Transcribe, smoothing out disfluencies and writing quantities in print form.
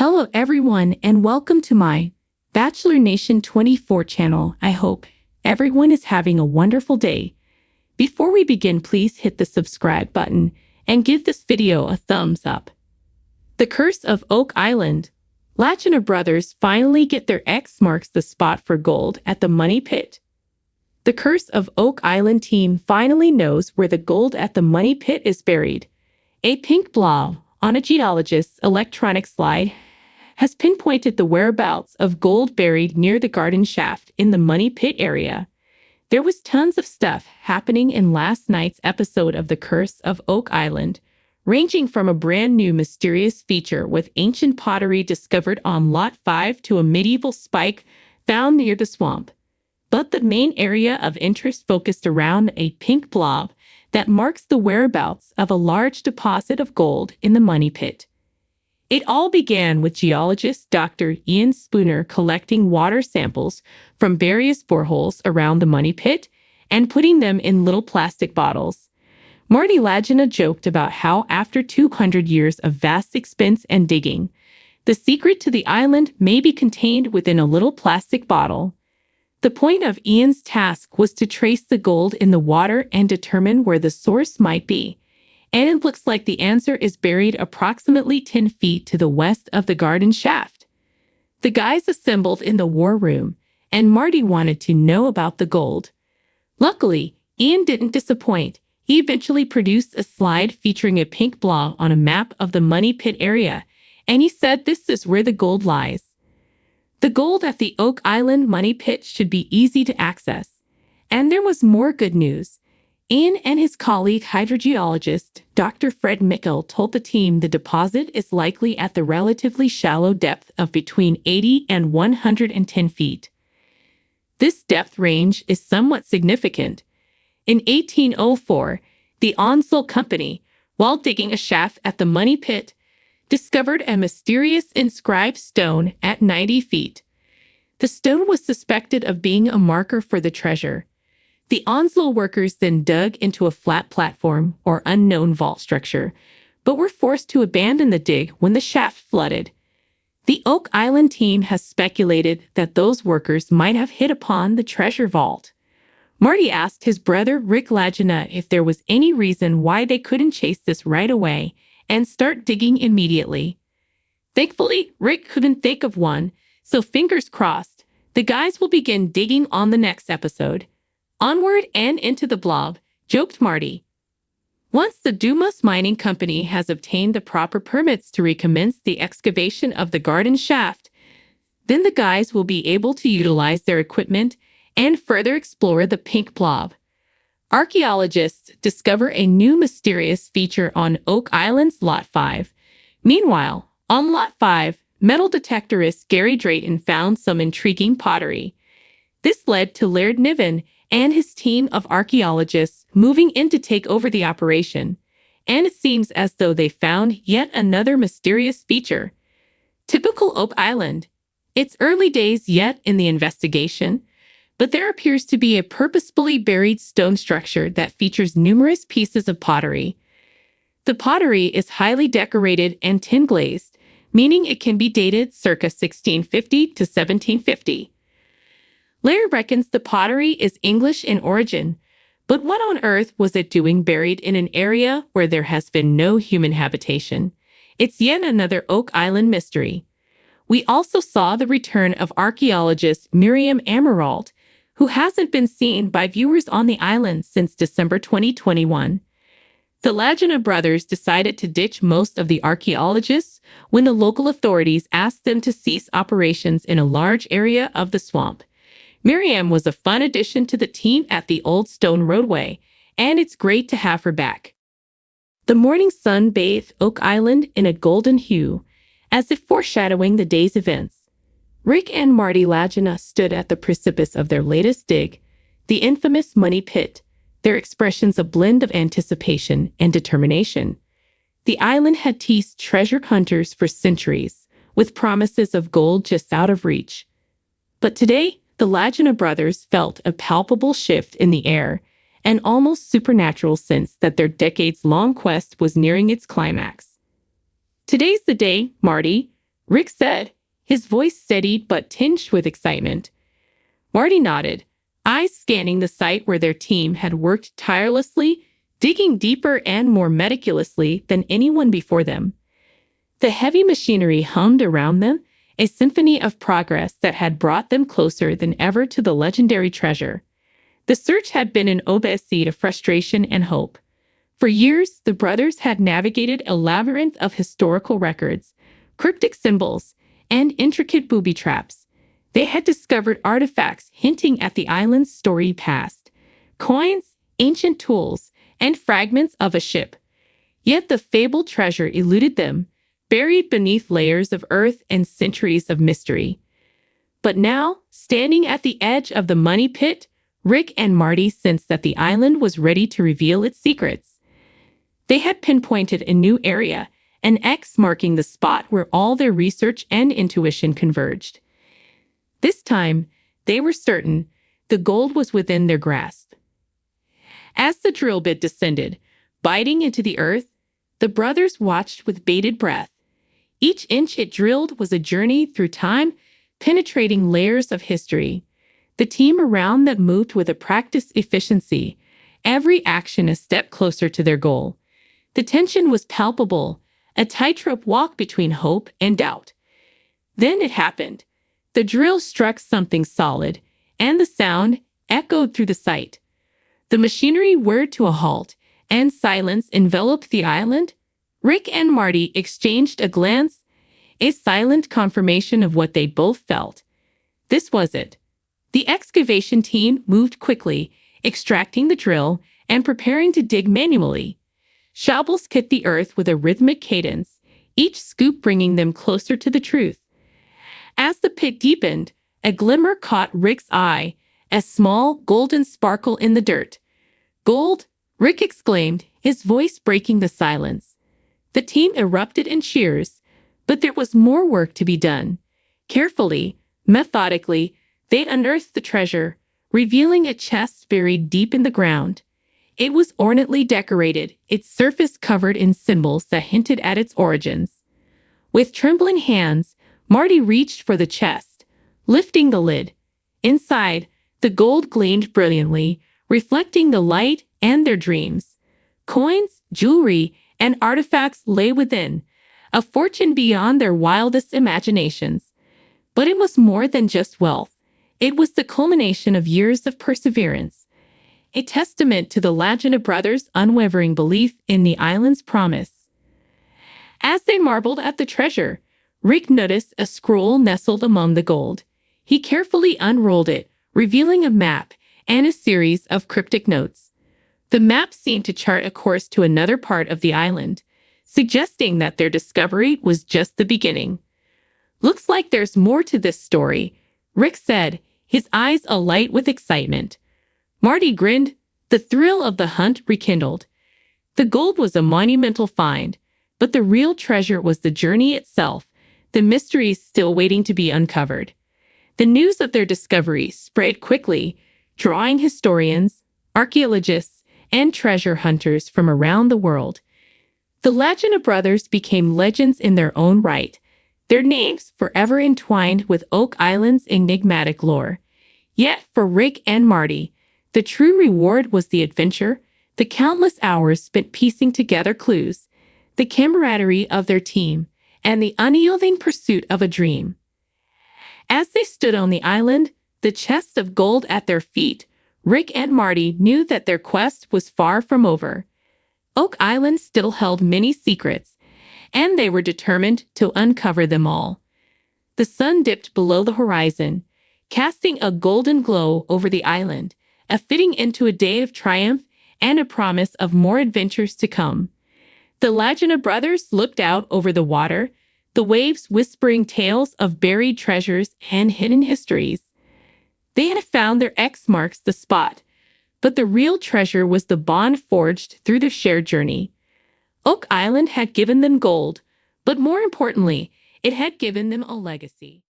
Hello everyone and welcome to my Bachelor Nation 24 channel. I hope everyone is having a wonderful day. Before we begin, please hit the subscribe button and give this video a thumbs up. The Curse of Oak Island. Lagina brothers finally get their X marks the spot for gold at the money pit. The Curse of Oak Island team finally knows where the gold at the money pit is buried. A pink blob on a geologist's electronic slide has pinpointed the whereabouts of gold buried near the garden shaft in the money pit area. There was tons of stuff happening in last night's episode of The Curse of Oak Island, ranging from a brand new mysterious feature with ancient pottery discovered on Lot 5 to a medieval spike found near the swamp. But the main area of interest focused around a pink blob that marks the whereabouts of a large deposit of gold in the money pit. It all began with geologist Dr. Ian Spooner collecting water samples from various boreholes around the money pit and putting them in little plastic bottles. Marty Lagina joked about how after 200 years of vast expense and digging, the secret to the island may be contained within a little plastic bottle. The point of Ian's task was to trace the gold in the water and determine where the source might be. And it looks like the answer is buried approximately 10 feet to the west of the garden shaft. The guys assembled in the war room, and Marty wanted to know about the gold. Luckily, Ian didn't disappoint. He eventually produced a slide featuring a pink blob on a map of the money pit area, and he said this is where the gold lies. The gold at the Oak Island money pit should be easy to access. And there was more good news. Ian and his colleague hydrogeologist, Dr. Fred Mickle, told the team the deposit is likely at the relatively shallow depth of between 80 and 110 feet. This depth range is somewhat significant. In 1804, the Onslow Company, while digging a shaft at the money pit, discovered a mysterious inscribed stone at 90 feet. The stone was suspected of being a marker for the treasure. The Onslow workers then dug into a flat platform or unknown vault structure, but were forced to abandon the dig when the shaft flooded. The Oak Island team has speculated that those workers might have hit upon the treasure vault. Marty asked his brother Rick Lagina if there was any reason why they couldn't chase this right away and start digging immediately. Thankfully, Rick couldn't think of one, so fingers crossed, the guys will begin digging on the next episode. Onward and into the blob, joked Marty. Once the Dumas Mining Company has obtained the proper permits to recommence the excavation of the garden shaft, then the guys will be able to utilize their equipment and further explore the pink blob. Archaeologists discover a new mysterious feature on Oak Island's Lot 5. Meanwhile, on Lot 5, metal detectorist Gary Drayton found some intriguing pottery. This led to Laird Niven and his team of archaeologists moving in to take over the operation, and it seems as though they found yet another mysterious feature. Typical Oak Island. It's early days yet in the investigation, but there appears to be a purposefully buried stone structure that features numerous pieces of pottery. The pottery is highly decorated and tin-glazed, meaning it can be dated circa 1650 to 1750. Laird reckons the pottery is English in origin, but what on earth was it doing buried in an area where there has been no human habitation? It's yet another Oak Island mystery. We also saw the return of archaeologist Miriam Emerald, who hasn't been seen by viewers on the island since December 2021. The Lagina brothers decided to ditch most of the archaeologists when the local authorities asked them to cease operations in a large area of the swamp. Miriam was a fun addition to the team at the Old Stone Roadway, and it's great to have her back. The morning sun bathed Oak Island in a golden hue, as if foreshadowing the day's events. Rick and Marty Lagina stood at the precipice of their latest dig, the infamous money pit, their expressions a blend of anticipation and determination. The island had teased treasure hunters for centuries, with promises of gold just out of reach. But today, the Lagina brothers felt a palpable shift in the air, an almost supernatural sense that their decades-long quest was nearing its climax. Today's the day, Marty, Rick said, his voice steadied but tinged with excitement. Marty nodded, eyes scanning the site where their team had worked tirelessly, digging deeper and more meticulously than anyone before them. The heavy machinery hummed around them, a symphony of progress that had brought them closer than ever to the legendary treasure. The search had been an odyssey of frustration and hope. For years, the brothers had navigated a labyrinth of historical records, cryptic symbols, and intricate booby traps. They had discovered artifacts hinting at the island's storied past, coins, ancient tools, and fragments of a ship. Yet the fabled treasure eluded them, buried beneath layers of earth and centuries of mystery. But now, standing at the edge of the money pit, Rick and Marty sensed that the island was ready to reveal its secrets. They had pinpointed a new area, an X marking the spot where all their research and intuition converged. This time, they were certain the gold was within their grasp. As the drill bit descended, biting into the earth, the brothers watched with bated breath. Each inch it drilled was a journey through time, penetrating layers of history. The team around them moved with a practiced efficiency, every action a step closer to their goal. The tension was palpable, a tightrope walk between hope and doubt. Then it happened. The drill struck something solid, and the sound echoed through the site. The machinery whirred to a halt, and silence enveloped the island. Rick and Marty exchanged a glance, a silent confirmation of what they'd both felt. This was it. The excavation team moved quickly, extracting the drill and preparing to dig manually. Shovels hit the earth with a rhythmic cadence, each scoop bringing them closer to the truth. As the pit deepened, a glimmer caught Rick's eye, a small, golden sparkle in the dirt. "Gold!" Rick exclaimed, his voice breaking the silence. The team erupted in cheers, but there was more work to be done. Carefully, methodically, they unearthed the treasure, revealing a chest buried deep in the ground. It was ornately decorated, its surface covered in symbols that hinted at its origins. With trembling hands, Marty reached for the chest, lifting the lid. Inside, the gold gleamed brilliantly, reflecting the light and their dreams. Coins, jewelry, and artifacts lay within, a fortune beyond their wildest imaginations. But it was more than just wealth. It was the culmination of years of perseverance, a testament to the Lagina brothers' unwavering belief in the island's promise. As they marveled at the treasure, Rick noticed a scroll nestled among the gold. He carefully unrolled it, revealing a map and a series of cryptic notes. The map seemed to chart a course to another part of the island, suggesting that their discovery was just the beginning. "Looks like there's more to this story," Rick said, his eyes alight with excitement. Marty grinned, the thrill of the hunt rekindled. The gold was a monumental find, but the real treasure was the journey itself, the mysteries still waiting to be uncovered. The news of their discovery spread quickly, drawing historians, archaeologists, and treasure hunters from around the world. The Lagina brothers became legends in their own right, their names forever entwined with Oak Island's enigmatic lore. Yet for Rick and Marty, the true reward was the adventure, the countless hours spent piecing together clues, the camaraderie of their team, and the unyielding pursuit of a dream. As they stood on the island, the chest of gold at their feet, Rick and Marty knew that their quest was far from over. Oak Island still held many secrets, and they were determined to uncover them all. The sun dipped below the horizon, casting a golden glow over the island, a fitting end to a day of triumph and a promise of more adventures to come. The Lagina brothers looked out over the water, the waves whispering tales of buried treasures and hidden histories. They had found their X marks the spot, but the real treasure was the bond forged through the shared journey. Oak Island had given them gold, but more importantly, it had given them a legacy.